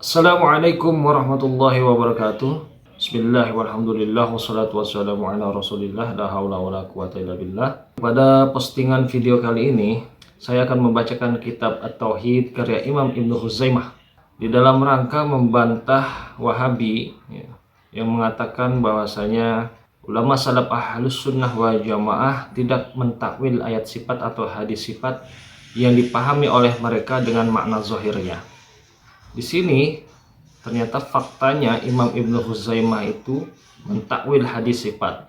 Assalamualaikum warahmatullahi wabarakatuh. Bismillah walhamdulillah wassalatu wassalamu ala rasulillah la haula wala quwata illa billah. Pada postingan video kali ini saya akan membacakan kitab At-Tauhid karya Imam Ibnu Khuzaimah di dalam rangka membantah Wahabi yang mengatakan bahwasanya ulama salaf ahlus sunnah wal jamaah tidak mentakwil ayat sifat atau hadis sifat yang dipahami oleh mereka dengan makna zahirnya. Di sini ternyata faktanya Imam Ibnu Khuzaimah itu mentakwil hadis sifat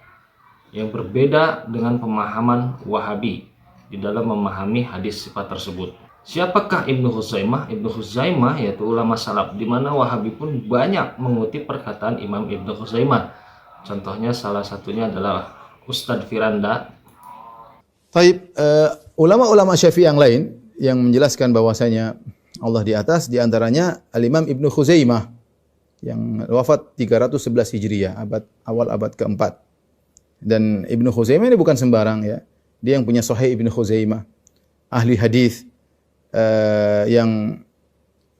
yang berbeda dengan pemahaman Wahabi di dalam memahami hadis sifat tersebut. Siapakah Ibnu Khuzaimah? Ibnu Khuzaimah yaitu ulama salaf, di mana Wahabi pun banyak mengutip perkataan Imam Ibnu Khuzaimah. Contohnya salah satunya adalah Ustadz Firanda. Taib, ulama-ulama Syafi'i yang lain yang menjelaskan bahwasanya Allah di atas, di antaranya Al-Imam Ibnu Khuzaimah yang wafat 311 Hijriah, awal abad keempat. Dan Ibnu Khuzaimah ini bukan sembarang ya. Dia yang punya Sahih Ibnu Khuzaimah, ahli hadis yang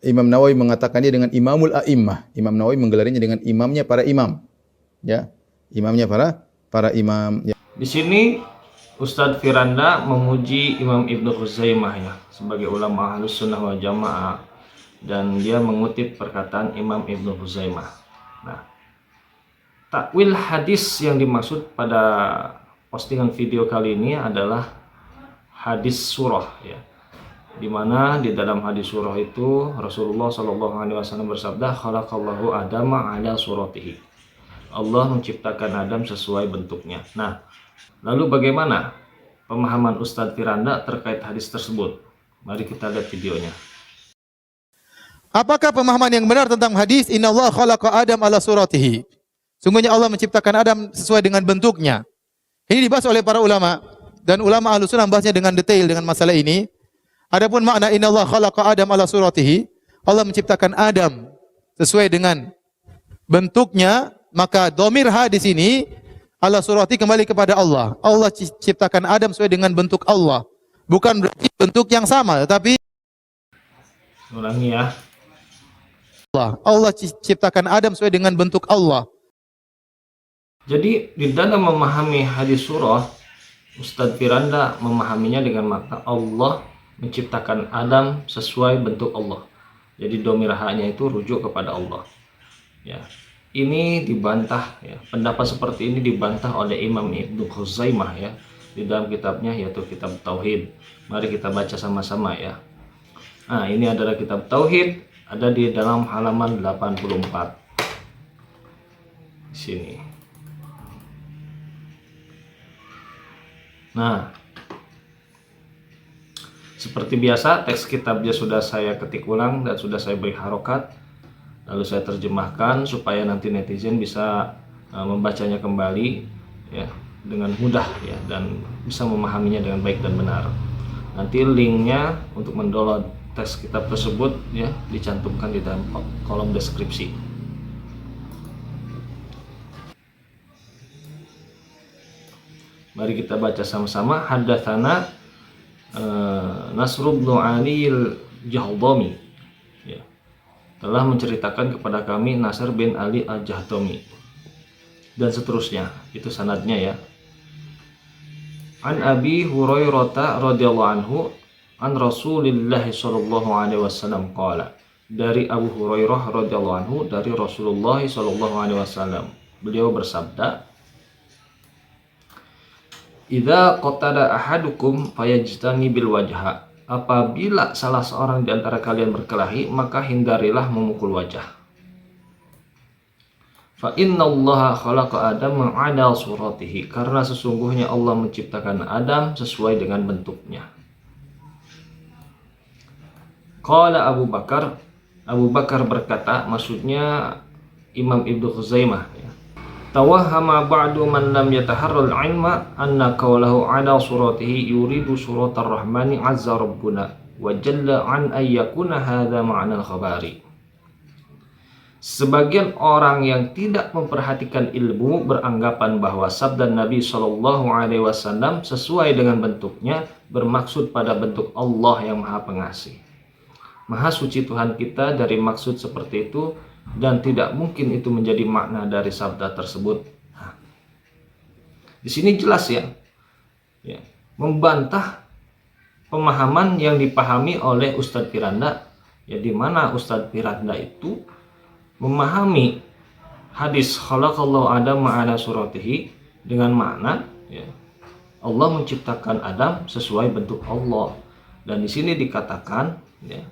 Imam Nawawi mengatakan dia dengan Imamul A'immah. Imam Nawawi menggelarinya dengan imamnya para imam. Ya, imamnya para imam. Ya. Di sini Ustadz Firanda memuji Imam Ibnu Khuzaimah ya sebagai ulama ahlus sunnah wal jamaah, dan dia mengutip perkataan Imam Ibnu Khuzaimah. Nah, takwil hadis yang dimaksud pada postingan video kali ini adalah hadis surah ya, dimana di dalam hadis surah itu Rasulullah SAW bersabda, khalaqallahu adama ala suratihi. Allah menciptakan Adam sesuai bentuknya. Nah, lalu bagaimana pemahaman Ustadz Firanda terkait hadis tersebut? Mari kita lihat videonya. Apakah pemahaman yang benar tentang hadis innallaha khalaqa Adam ala suratihi? Sungguhnya Allah menciptakan Adam sesuai dengan bentuknya. Ini dibahas oleh para ulama, dan ulama Ahlus Sunnah membahasnya dengan detail dengan masalah ini. Adapun makna innallaha khalaqa Adam ala suratihi, Allah menciptakan Adam sesuai dengan bentuknya, maka dhamir ha di sini ala surati kembali kepada Allah. Allah ciptakan Adam sesuai dengan bentuk Allah. Bukan berarti bentuk yang sama, tetapi Ulangi ya. Allah ciptakan Adam sesuai dengan bentuk Allah. Jadi di dalam memahami hadis surah, Ustadz Firanda memahaminya dengan makna Allah menciptakan Adam sesuai bentuk Allah. Jadi dhamir ha-nya itu rujuk kepada Allah. Ya. Ini dibantah ya. Pendapat seperti ini dibantah oleh Imam Ibnu Khuzaimah ya di dalam kitabnya yaitu kitab Tauhid. Mari kita baca sama-sama ya. Nah, ini adalah kitab Tauhid, ada di dalam halaman 84. Di sini. Nah, seperti biasa teks kitabnya sudah saya ketik ulang dan sudah saya beri harokat. Lalu saya terjemahkan supaya nanti netizen bisa membacanya kembali ya dengan mudah ya, dan bisa memahaminya dengan baik dan benar. Nanti linknya untuk mendownload teks kitab tersebut ya dicantumkan di dalam kolom deskripsi. Mari kita baca sama-sama. Haddatsana Nasr bin Ali al-Jahdami ya, telah menceritakan kepada kami Nasr bin Ali al-Jahdami, dan seterusnya, itu sanadnya ya. An Abi Hurairah radhiyallahu anhu an Rasulillah sallallahu alaihi wasallam qala, dari Abu Hurairah radhiyallahu anhu dari Rasulullah sallallahu alaihi wasallam, beliau bersabda, idza qatada ahadukum fayajtani bil wajha, apabila salah seorang di antara kalian berkelahi, maka hindarilah memukul wajah. Fa innallaha khalaqa Adama ala suratihi, karena sesungguhnya Allah menciptakan Adam sesuai dengan bentuknya. Qala Abu Bakar berkata, maksudnya Imam Ibnu Khuzaimah ya. Tawahhama ba'du man lam yataharral ilma anna qawlahu ala suratihi yuridu suratar rahmani azza rabbuna wa jalla an ayyakuna hadha ma'na al-khabari. Sebagian orang yang tidak memperhatikan ilmu beranggapan bahwa sabda Nabi Shallallahu Alaihi Wasallam sesuai dengan bentuknya bermaksud pada bentuk Allah yang Maha Pengasih. Maha suci Tuhan kita dari maksud seperti itu, dan tidak mungkin itu menjadi makna dari sabda tersebut. Nah, di sini jelas ya, membantah pemahaman yang dipahami oleh Ustadz Firanda, ya, di mana Ustadz Firanda itu memahami hadis khalaqallahu Adam ma'ala suratihi dengan makna, ya, Allah menciptakan Adam sesuai bentuk Allah, dan di sini dikatakan, ya,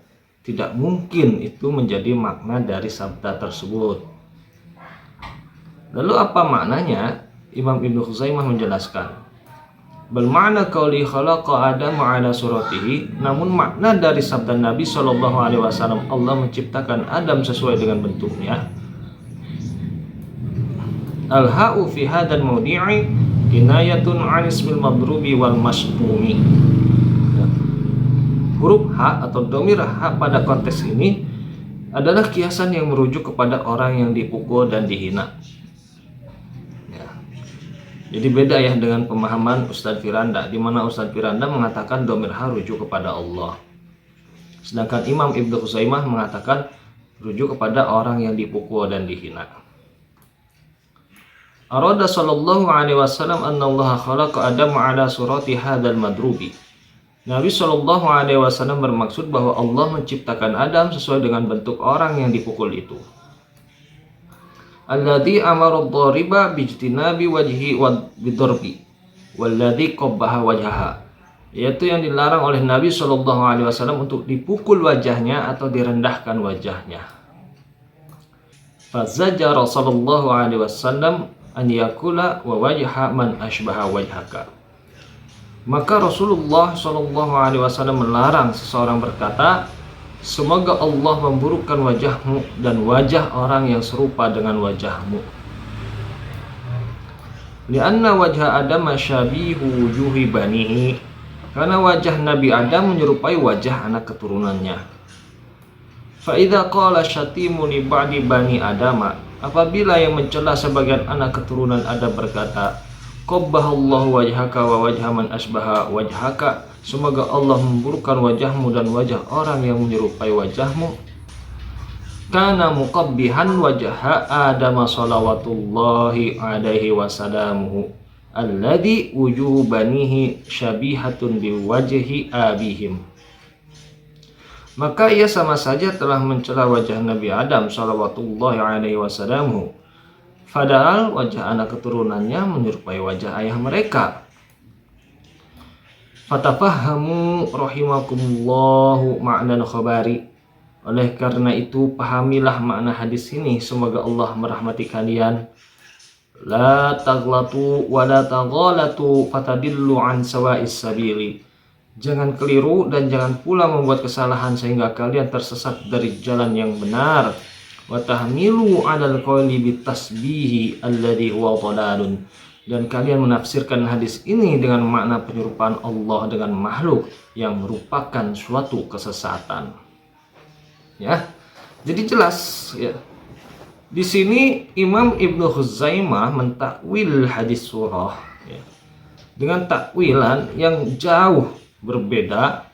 tidak mungkin itu menjadi makna dari sabda tersebut. Lalu apa maknanya? Imam Ibnu Khuzaimah menjelaskan, bermakna qauli khalaqa Adam ala suratihi, namun makna dari sabda Nabi Shallallahu alaihi wasallam Allah menciptakan Adam sesuai dengan bentuknya. Al-ha'u fi hadzal mawdi'i kinayatun 'an ismil madrubi wal masmumi. Huruf H atau domir H pada konteks ini adalah kiasan yang merujuk kepada orang yang dipukul dan dihina. Ya. Jadi beda ya dengan pemahaman Ustadz Firanda, di mana Ustadz Firanda mengatakan domir H rujuk kepada Allah, sedangkan Imam Ibnu Khuzaimah mengatakan rujuk kepada orang yang dipukul dan dihina. Arada sallallahu alaihi wasallam anna Allah khalaqa Adam ala surati hadzal madrubi. Nabi Shallallahu alaihi wasallam bermaksud bahwa Allah menciptakan Adam sesuai dengan bentuk orang yang dipukul itu. Alladzi amara ad-dhariba bijtinabi wajhi wa bidarbi walladzi qabbaha wajhaha, yaitu yang dilarang oleh Nabi Shallallahu alaihi wasallam untuk dipukul wajahnya atau direndahkan wajahnya. Fazajara sallallahu alaihi wasallam an yakula wa wajha man ashbaha wajhaka. Maka Rasulullah Shallallahu alaihi wasallam melarang seseorang berkata, semoga Allah memburukkan wajahmu dan wajah orang yang serupa dengan wajahmu. Lianna wajha Adam syabihu wujuhi banihi, karena wajah Nabi Adam menyerupai wajah anak keturunannya. Fa idza qala syatimu li ba'di bani Adam, apabila yang mencela sebagian anak keturunan Adam berkata, qabbahallahu wajhaka wa wajha man asbaha wajhaka, semoga Allah memburukkan wajahmu dan wajah orang yang menyerupai wajahmu. Kana muqabbihan wajha Adam salawatullahi alaihi wasalamuhu alladhi wujuhu banihi syabihatun biwajhi abihim. Maka ia sama saja telah mencela wajah Nabi Adam salawatullahi alaihi wasalamuhu, padahal wajah anak keturunannya menyerupai wajah ayah mereka. Fatafahamu rahimakumullahu ma'nan khabari. Oleh karena itu pahamilah makna hadis ini, semoga Allah merahmati kalian. La taghlatu wa la taghalatu fatadillu an sawa'is sabili. Jangan keliru dan jangan pula membuat kesalahan sehingga kalian tersesat dari jalan yang benar. Wa tahmilu 'alal qawli bitasbihi alladhi huwa dhalalun, dan kalian menafsirkan hadis ini dengan makna penyerupaan Allah dengan makhluk yang merupakan suatu kesesatan. Ya. Jadi jelas ya. Di sini Imam Ibnu Khuzaimah mentakwil hadis surah ya, dengan takwilan yang jauh berbeda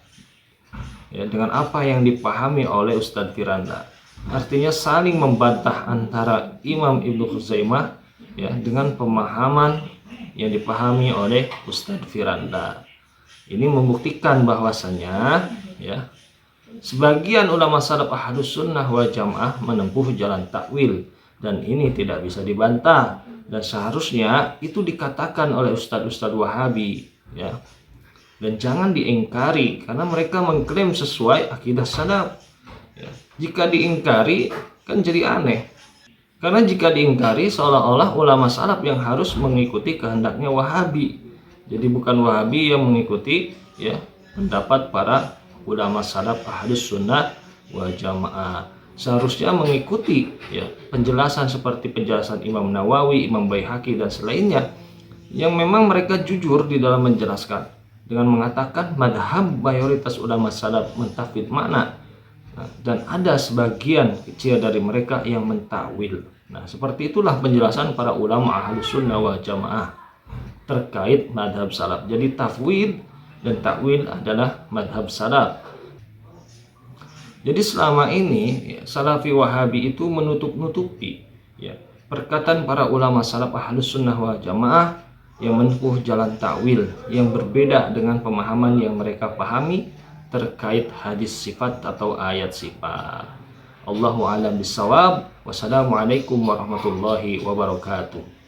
ya dengan apa yang dipahami oleh Ustadz Firanda. Artinya saling membantah antara Imam Ibnu Khuzaimah ya dengan pemahaman yang dipahami oleh Ustadz Firanda. Ini membuktikan bahwasanya ya sebagian ulama salaf Ahlus Sunnah wal Jamaah menempuh jalan takwil, dan ini tidak bisa dibantah, dan seharusnya itu dikatakan oleh ustadz-ustadz Wahabi ya. Dan jangan diingkari karena mereka mengklaim sesuai akidah salaf. Ya. Jika diingkari kan jadi aneh. Karena jika diingkari seolah-olah ulama salaf yang harus mengikuti kehendaknya Wahabi. Jadi bukan Wahabi yang mengikuti ya pendapat para ulama salaf Ahlus Sunnah wal Jamaah. Seharusnya mengikuti ya penjelasan seperti penjelasan Imam Nawawi, Imam Baihaqi dan selainnya yang memang mereka jujur di dalam menjelaskan dengan mengatakan madhab mayoritas ulama salaf mentafwid makna. Nah, dan ada sebagian kecil dari mereka yang mentakwil. Nah, seperti itulah penjelasan para ulama Ahlus Sunnah wal Jamaah terkait madhab salaf. Jadi tafwid dan takwil adalah madhab salaf. Jadi selama ini ya, Salafi Wahabi itu menutup-nutupi ya perkataan para ulama salaf Ahlus Sunnah wal Jamaah yang menempuh jalan takwil yang berbeda dengan pemahaman yang mereka pahami terkait hadis sifat atau ayat sifat. Allahu a'lam bishawab. Wassalamualaikum warahmatullahi wabarakatuh.